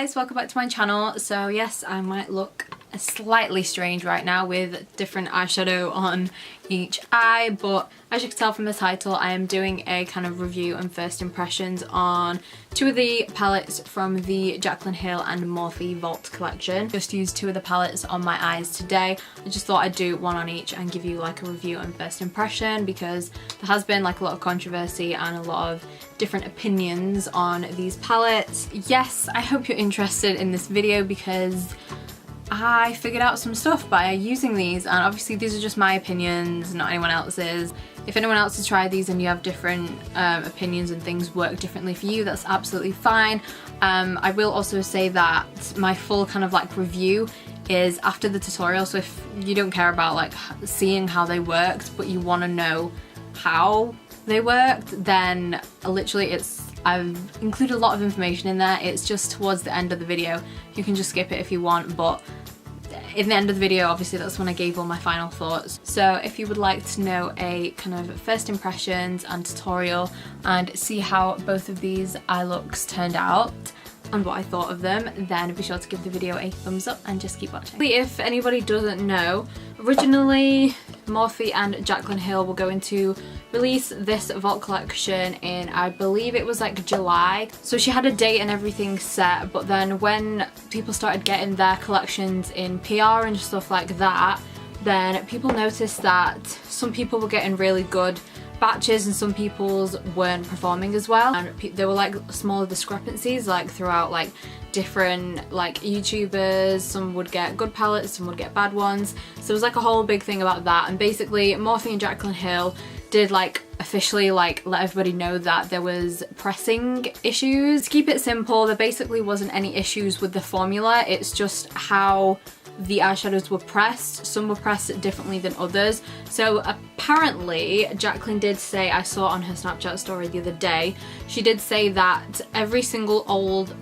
Guys, welcome back to my channel. So yes, I might look slightly strange right now with different eyeshadow on each eye, but as you can tell from the title, I am doing a kind of review and first impressions on two of the palettes from the JACLYN Hill and Morphe Vault collection. Just used two of the palettes on my eyes today. I just thought I'd do one on each and give you like a review and first impression, because there has been like a lot of controversy and a lot of different opinions on these palettes. Yes, I hope you're interested in this video because I figured out some stuff by using these, and obviously these are just my opinions, not anyone else's. If anyone else has tried these and you have different opinions and things work differently for you, that's absolutely fine. I will also say that my full kind of like review is after the tutorial, so if you don't care about like seeing how they worked but you want to know how they worked, then literally I've included a lot of information in there. It's just towards the end of the video. You can just skip it if you want, but in the end of the video, obviously that's when I gave all my final thoughts. So if you would like to know a kind of first impressions and tutorial and see how both of these eye looks turned out and what I thought of them, then be sure to give the video a thumbs up and just keep watching. If anybody doesn't know, originally Morphe and JACLYN Hill were going to release this vault collection in, I believe it was like July. So she had a date and everything set, but then when people started getting their collections in PR and stuff like that, then people noticed that some people were getting really good batches and some people's weren't performing as well, and there were like smaller discrepancies like throughout like different like YouTubers. Some would get good palettes, some would get bad ones, so it was like a whole big thing about that. And basically Morphe and JACLYN Hill did like officially like let everybody know that there was pressing issues. To keep it simple, there basically wasn't any issues with the formula, it's just how the eyeshadows were pressed. Some were pressed differently than others. So apparently JACLYN did say, I saw on her Snapchat story the other day, she did say that every single old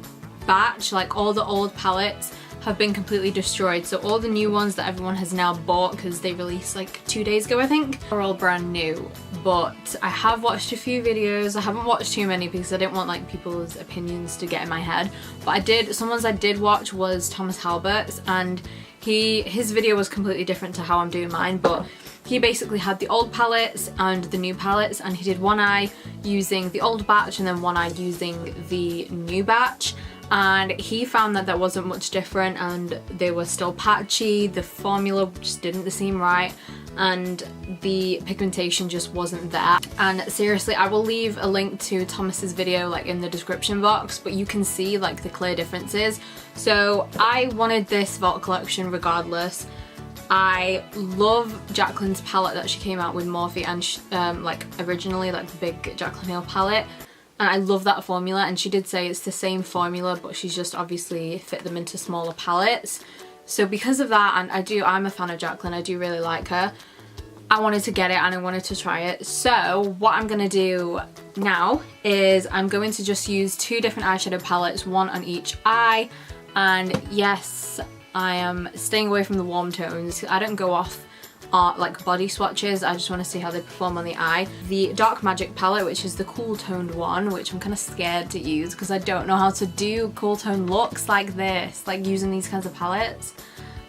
batch, like all the old palettes, have been completely destroyed. So all the new ones that everyone has now bought, because they released like 2 days ago I think, are all brand new. But I have watched a few videos. I haven't watched too many because I didn't want like people's opinions to get in my head, but some ones I did watch was Thomas Halbert's, and his video was completely different to how I'm doing mine, but he basically had the old palettes and the new palettes, and he did one eye using the old batch and then one eye using the new batch, and he found that there wasn't much different and they were still patchy, the formula just didn't seem right, and the pigmentation just wasn't there. And seriously, I will leave a link to Thomas's video like in the description box, but you can see like the clear differences. So I wanted this vault collection regardless. I love JACLYN's palette that she came out with Morphe and like originally, like the big JACLYN Hill palette, and I love that formula, and she did say it's the same formula but she's just obviously fit them into smaller palettes. So because of that, and I'm a fan of JACLYN, I do really like her, I wanted to get it and I wanted to try it. So what I'm gonna do now is I'm going to just use two different eyeshadow palettes, one on each eye. And yes, I am staying away from the warm tones. I don't go off like body swatches, I just want to see how they perform on the eye. The Dark Magic palette, which is the cool toned one, which I'm kind of scared to use because I don't know how to do cool tone looks like this, like using these kinds of palettes.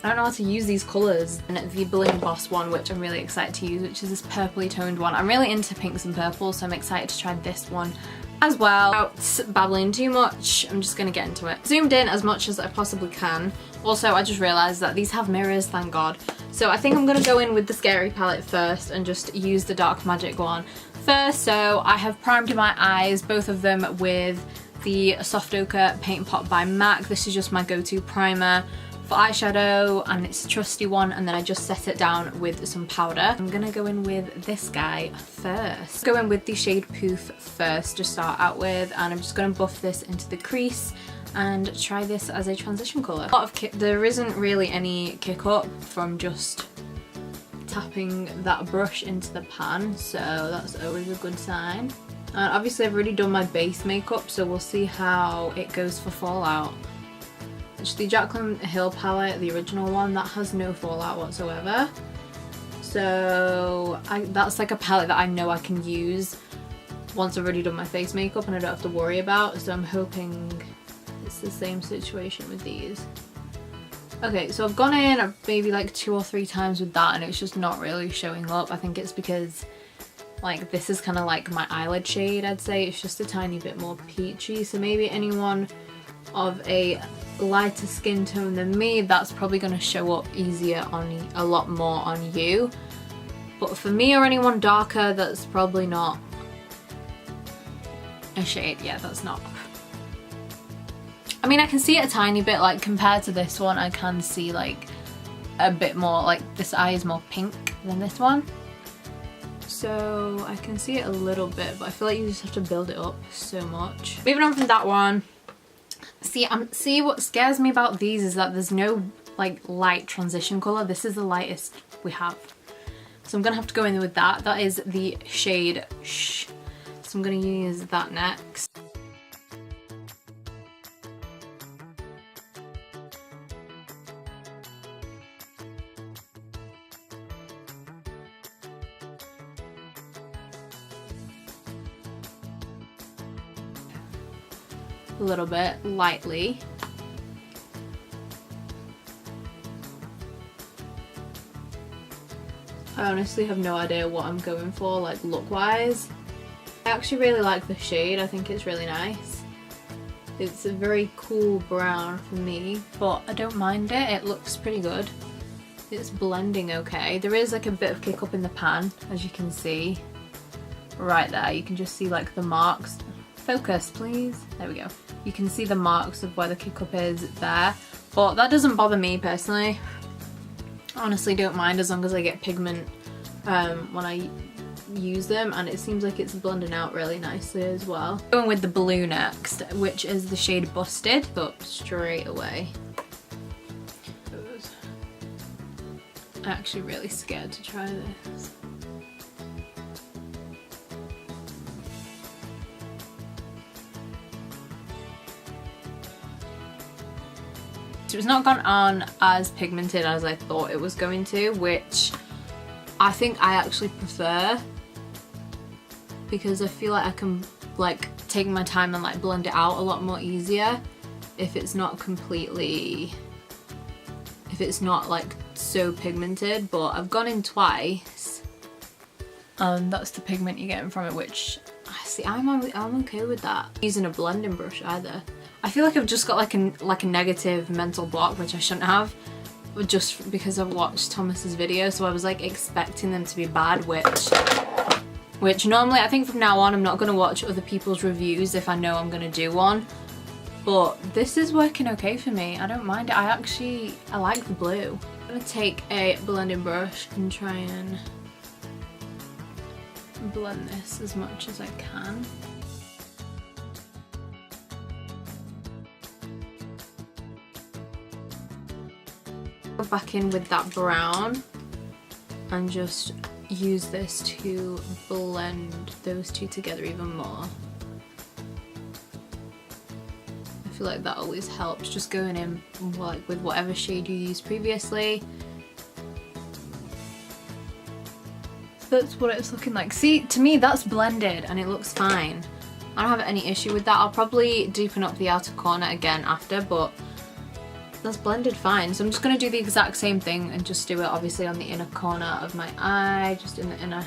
I don't know how to use these colours. And the Bling Boss one, which I'm really excited to use, which is this purpley toned one. I'm really into pinks and purples, so I'm excited to try this one as well. Without babbling too much, I'm just gonna get into it. Zoomed in as much as I possibly can. Also, I just realised that these have mirrors, thank God. So I think I'm gonna go in with the Scary palette first and just use the Dark Magic one first. So I have primed my eyes, both of them, with the Soft Ochre Paint Pot by MAC. This is just my go-to primer for eyeshadow, and it's a trusty one, and then I just set it down with some powder. I'm gonna go in with this guy first. Go in with the shade Poof first to start out with, and I'm just gonna buff this into the crease and try this as a transition colour. There isn't really any kick up from just tapping that brush into the pan, so that's always a good sign. And obviously I've already done my base makeup, so we'll see how it goes for fallout. It's the JACLYN Hill palette, the original one, that has no fallout whatsoever. So that's like a palette that I know I can use once I've already done my face makeup and I don't have to worry about. So I'm hoping it's the same situation with these. Okay, so I've gone in maybe like 2 or 3 times with that and it's just not really showing up. I think it's because like this is kind of like my eyelid shade, I'd say. It's just a tiny bit more peachy, so maybe anyone of a lighter skin tone than me, that's probably going to show up easier on a lot more on you. But for me or anyone darker, that's probably not a shade. Yeah, that's not. I mean, I can see it a tiny bit, like compared to this one, I can see like a bit more, like this eye is more pink than this one. So I can see it a little bit, but I feel like you just have to build it up so much. Moving on from that one. See what scares me about these is that there's no like light transition colour. This is the lightest we have. So I'm gonna have to go in with that. That is the shade Shh. So I'm gonna use that next. A little bit lightly. I honestly have no idea what I'm going for, like look wise. I actually really like the shade. I think it's really nice. It's a very cool brown for me, but I don't mind it. It looks pretty good. It's blending okay. There is like a bit of kick up in the pan, as you can see right there. You can just see like the marks. Focus, please. There we go. You can see the marks of where the kick up is there, but that doesn't bother me personally. I honestly don't mind as long as I get pigment when I use them, and it seems like it's blending out really nicely as well. Going with the blue next, which is the shade Busted, but straight away. I'm actually really scared to try this. So it's not gone on as pigmented as I thought it was going to, which I think I actually prefer, because I feel like I can like take my time and like blend it out a lot more easier if it's not completely, if it's not like so pigmented. But I've gone in twice and that's the pigment you're getting from it, which I see I'm okay with that. Using a blending brush either. I feel like I've just got like a negative mental block, which I shouldn't have, just because I've watched Thomas's video, so I was like expecting them to be bad, which normally I think from now on I'm not going to watch other people's reviews if I know I'm going to do one. But this is working okay for me. I don't mind it. I like the blue. I'm going to take a blending brush and try and blend this as much as I can. Go back in with that brown and just use this to blend those two together even more. I feel like that always helps, just going in like with whatever shade you used previously. So that's what it's looking like. See, to me that's blended and it looks fine. I don't have any issue with that. I'll probably deepen up the outer corner again after, but that's blended fine. So I'm just going to do the exact same thing and just do it obviously on the inner corner of my eye, just in the inner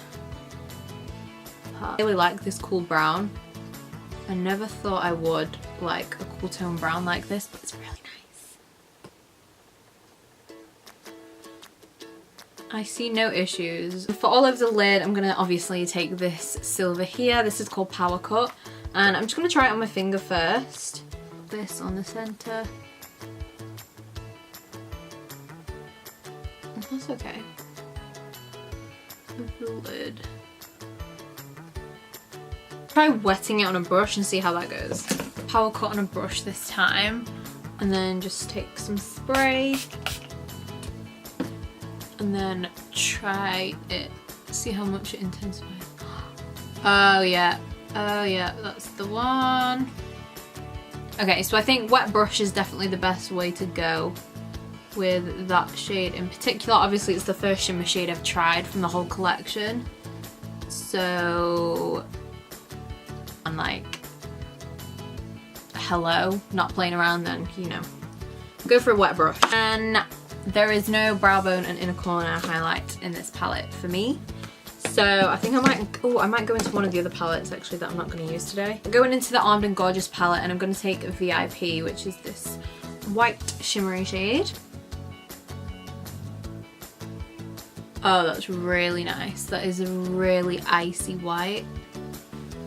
part. I really like this cool brown. I never thought I would like a cool tone brown like this, but it's really nice. I see no issues. For all over the lid, I'm going to obviously take this silver here. This is called Power Cut, and I'm just going to try it on my finger first. This on the centre. That's okay. With the lid. Try wetting it on a brush and see how that goes. Power cut on a brush this time, and then just take some spray and then try it. See how much it intensifies. Oh yeah, that's the one. Okay, so I think wet brush is definitely the best way to go with that shade in particular. Obviously it's the first shimmer shade I've tried from the whole collection, so I'm like, hello, not playing around, then, you know, go for a wet brush. And there is no brow bone and inner corner highlight in this palette for me. So I think I might go into one of the other palettes actually that I'm not going to use today. I'm going into the Armed and Gorgeous palette, and I'm going to take VIP, which is this white shimmery shade. Oh, that's really nice. That is a really icy white.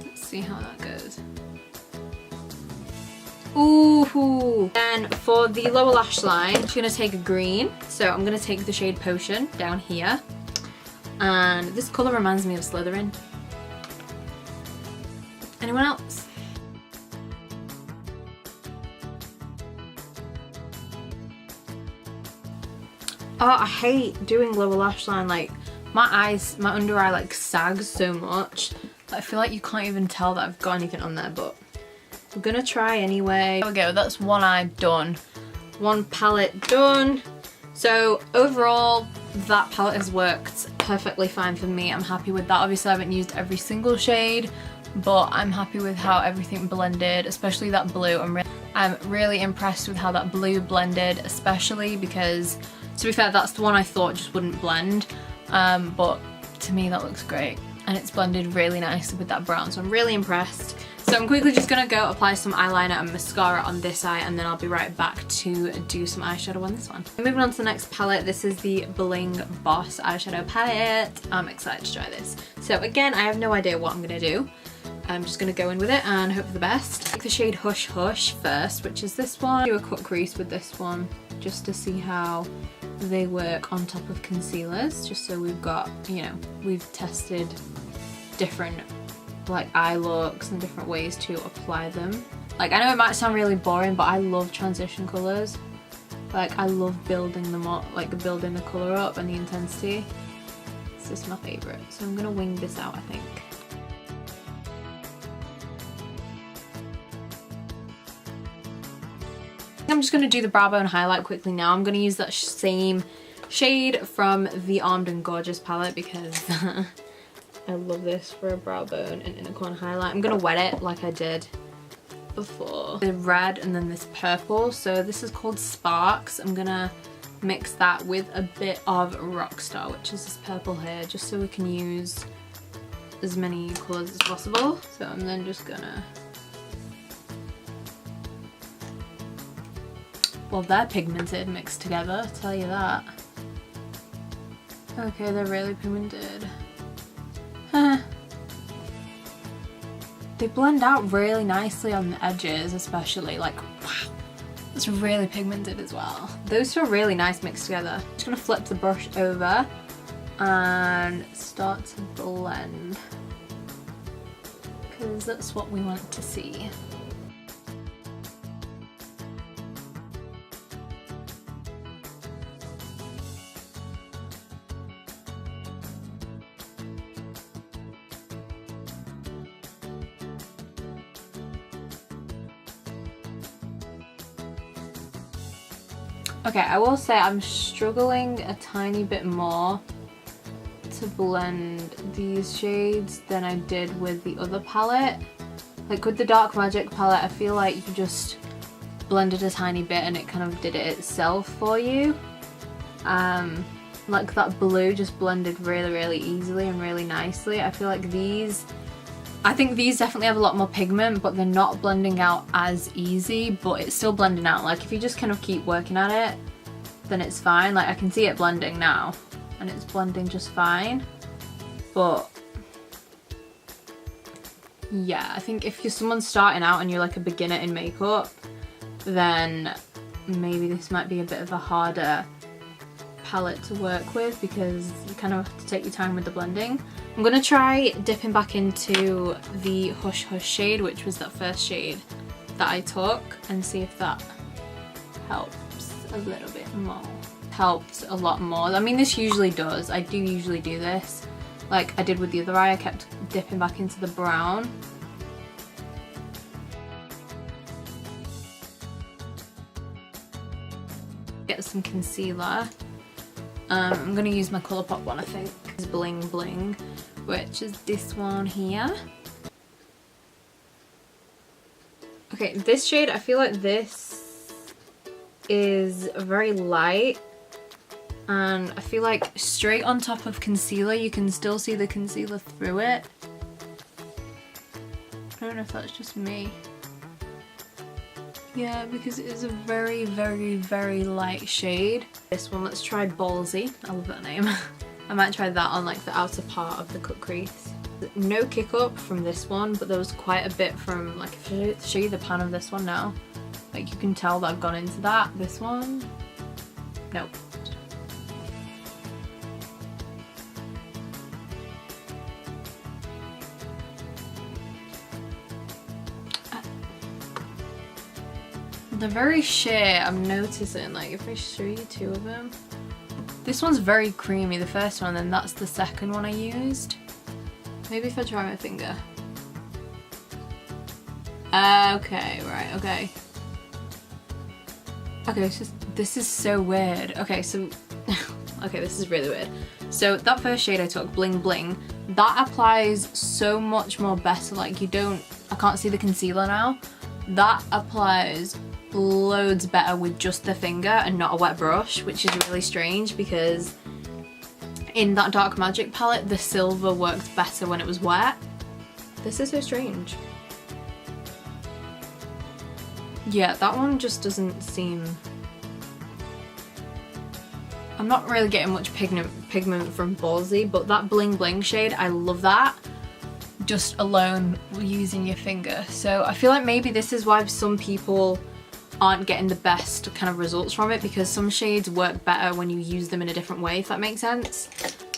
Let's see how that goes. Ooh. And for the lower lash line, I'm just going to take a green. So I'm going to take the shade Potion down here. And this colour reminds me of Slytherin. Anyone else? Oh, I hate doing lower lash line. Like, my under eye like sags so much that I feel like you can't even tell that I've got anything on there, but we're gonna try anyway. There we go, that's one eye done. One palette done. So overall, that palette has worked perfectly fine for me. I'm happy with that. Obviously I haven't used every single shade, but I'm happy with how everything blended, especially that blue. I'm really impressed with how that blue blended, especially because, to be fair, that's the one I thought just wouldn't blend, but to me that looks great. And it's blended really nicely with that brown, so I'm really impressed. So I'm quickly just going to go apply some eyeliner and mascara on this eye, and then I'll be right back to do some eyeshadow on this one. Moving on to the next palette, this is the Bling Boss eyeshadow palette. I'm excited to try this. So again, I have no idea what I'm going to do. I'm just going to go in with it and hope for the best. Take the shade Hush Hush first, which is this one. Do a cut crease with this one just to see how they work on top of concealers, just so we've got, you know, we've tested different like eye looks and different ways to apply them. Like, I know it might sound really boring, but I love transition colours. Like, I love building them up, like building the colour up and the intensity. It's just my favourite. So I'm gonna wing this out, I think. I'm just gonna do the brow bone highlight quickly now. I'm gonna use that same shade from the Armed and Gorgeous palette because I love this for a brow bone and inner corner highlight. I'm gonna wet it like I did before. The red and then this purple. So this is called Sparks. I'm gonna mix that with a bit of Rockstar, which is this purple here, just so we can use as many colours as possible. So I'm then just gonna... Well, they're pigmented mixed together, I'll tell you that. Okay, they're really pigmented. They blend out really nicely on the edges, especially. Like, wow, it's really pigmented as well. Those two are really nice mixed together. I'm just gonna flip the brush over and start to blend, because that's what we want to see. Okay, I will say I'm struggling a tiny bit more to blend these shades than I did with the other palette. Like with the Dark Magic palette, I feel like you just blended a tiny bit and it kind of did it itself for you. Like that blue just blended really, really easily and really nicely. I feel like these, I think these definitely have a lot more pigment, but they're not blending out as easy, but it's still blending out. Like if you just kind of keep working at it, then it's fine. Like I can see it blending now and it's blending just fine. But yeah, I think if you're someone starting out and you're like a beginner in makeup, then maybe this might be a bit of a harder palette to work with because you kind of have to take your time with the blending. I'm gonna try dipping back into the Hush Hush shade, which was that first shade that I took, and see if that helps a little bit more. Helped a lot more. I mean, this usually does. I do usually do this. Like I did with the other eye, I kept dipping back into the brown. Get some concealer. I'm gonna use my Colourpop one, I think. It's Bling Bling, which is this one here. Okay, this shade, I feel like this is very light, and I feel like straight on top of concealer you can still see the concealer through it. I don't know if that's just me. Yeah, because it is a very, very, very light shade. This one, let's try Ballsy. I love that name. I might try that on like the outer part of the cut crease. No kick up from this one, but there was quite a bit from, like, if I show you the pan of this one now, like you can tell that I've gone into that. This one, nope. They're very sheer, I'm noticing, like if I show you two of them. This one's very creamy, the first one, and that's the second one I used. Maybe if I try my finger. Okay, right, okay. Okay, it's just, this is so weird. Okay, so, okay, this is really weird. So that first shade I took, Bling Bling, that applies so much more better, like you don't, I can't see the concealer now. That applies loads better with just the finger and not a wet brush, which is really strange because in that Dark Magic palette the silver worked better when it was wet. This is so strange. Yeah, that one just doesn't seem... I'm not really getting much pigment from Ballsy, but that Bling Bling shade, I love that. Just alone using your finger. So I feel like maybe this is why some people aren't getting the best kind of results from it, because some shades work better when you use them in a different way, if that makes sense.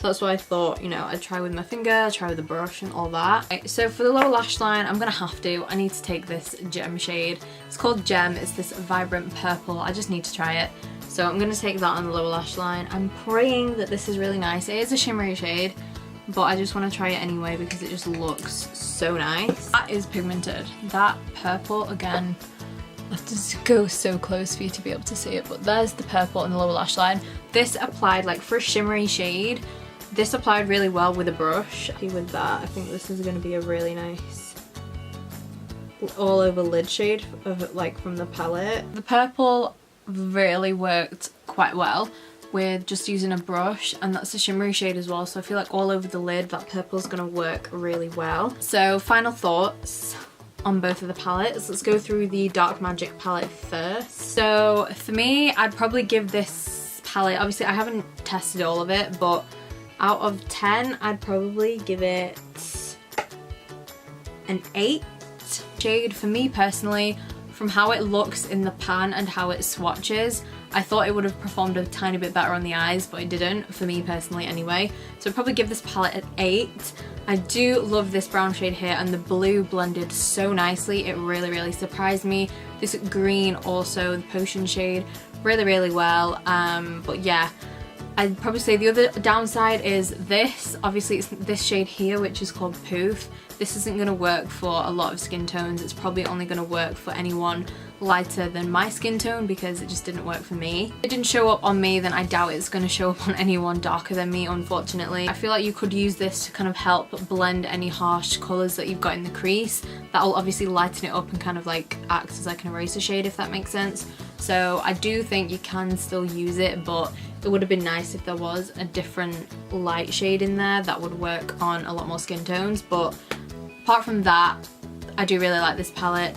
That's why I thought, you know, I'd try with my finger, I'd try with a brush and all that. Okay, so for the lower lash line, I need to take this Gem shade. It's called Gem, it's this vibrant purple. I just need to try it. So I'm going to take that on the lower lash line. I'm praying that this is really nice. It is a shimmery shade, but I just want to try it anyway because it just looks so nice. That is pigmented. That purple, again, I have to go so close for you to be able to see it, but there's the purple in the lower lash line. This applied, like for a shimmery shade, this applied really well with a brush. With that, I think this is going to be a really nice all over lid shade of like from the palette. The purple really worked quite well with just using a brush, and that's a shimmery shade as well, so I feel like all over the lid that purple is going to work really well. So final thoughts on both of the palettes. Let's go through the Dark Magic palette first. So for me, I'd probably give this palette, obviously I haven't tested all of it, but out of 10 I'd probably give it an 8. Shade for me personally, from how it looks in the pan and how it swatches, I thought it would have performed a tiny bit better on the eyes, but it didn't, for me personally anyway. So I'd probably give this palette an 8. I do love this brown shade here, and the blue blended so nicely. It really, really surprised me. This green also, the potion shade, really, really well. But yeah, I'd probably say the other downside is this. Obviously it's this shade here, which is called Poof. This isn't going to work for a lot of skin tones. It's probably only going to work for anyone lighter than my skin tone because it just didn't work for me. If it didn't show up on me, then I doubt it's going to show up on anyone darker than me, unfortunately. I feel like you could use this to kind of help blend any harsh colours that you've got in the crease. That'll obviously lighten it up and kind of like act as like an eraser shade, if that makes sense. So I do think you can still use it, but it would have been nice if there was a different light shade in there that would work on a lot more skin tones. But apart from that, I do really like this palette.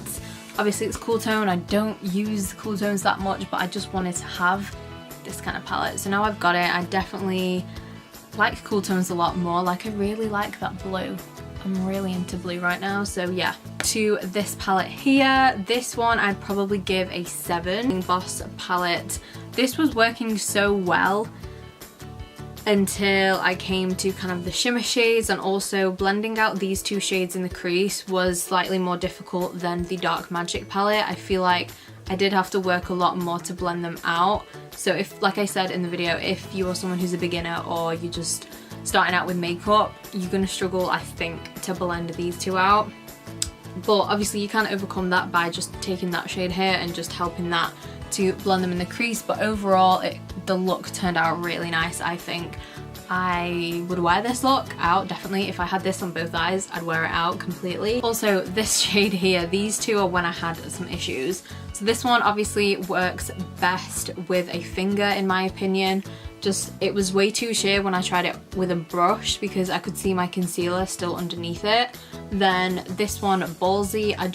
Obviously it's cool tone, I don't use cool tones that much, but I just wanted to have this kind of palette. So now I've got it, I definitely like cool tones a lot more. Like I really like that blue. I'm really into blue right now, so yeah. To this palette here, this one I'd probably give a 7. Boss palette. This was working so well until I came to kind of the shimmer shades, and also blending out these two shades in the crease was slightly more difficult than the Dark Magic palette. I feel like I did have to work a lot more to blend them out. So if, like I said in the video, if you are someone who's a beginner or you're just starting out with makeup, you're gonna struggle, I think, to blend these two out. But obviously you can't overcome that by just taking that shade here and just helping that to blend them in the crease. But overall, the look turned out really nice, I think. I would wear this look out, definitely. If I had this on both eyes, I'd wear it out completely. Also, this shade here, these two are when I had some issues. So this one obviously works best with a finger in my opinion. Just, it was way too sheer when I tried it with a brush because I could see my concealer still underneath it. Then this one, Ballsy, I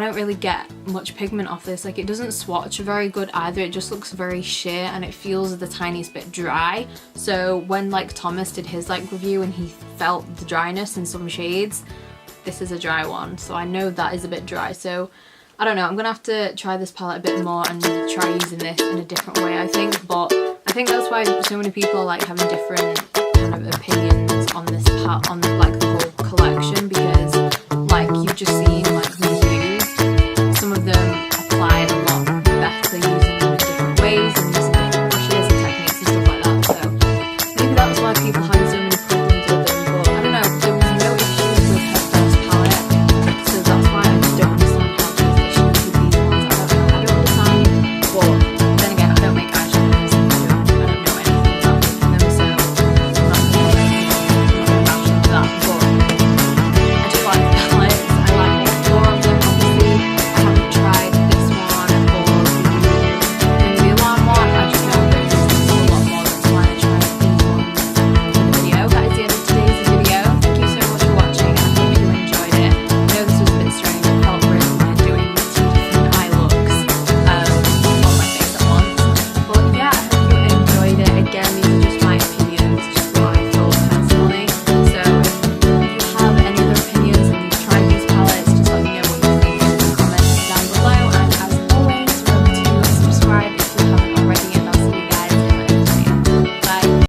don't really get much pigment off this. Like, it doesn't swatch very good either. It just looks very sheer and it feels the tiniest bit dry. So when like Thomas did his like review and he felt the dryness in some shades, this is a dry one. So I know that is a bit dry. So I don't know, I'm gonna have to try this palette a bit more and try using this in a different way, I think. But I think that's why so many people are like having different kind of opinions on this palette, on like the whole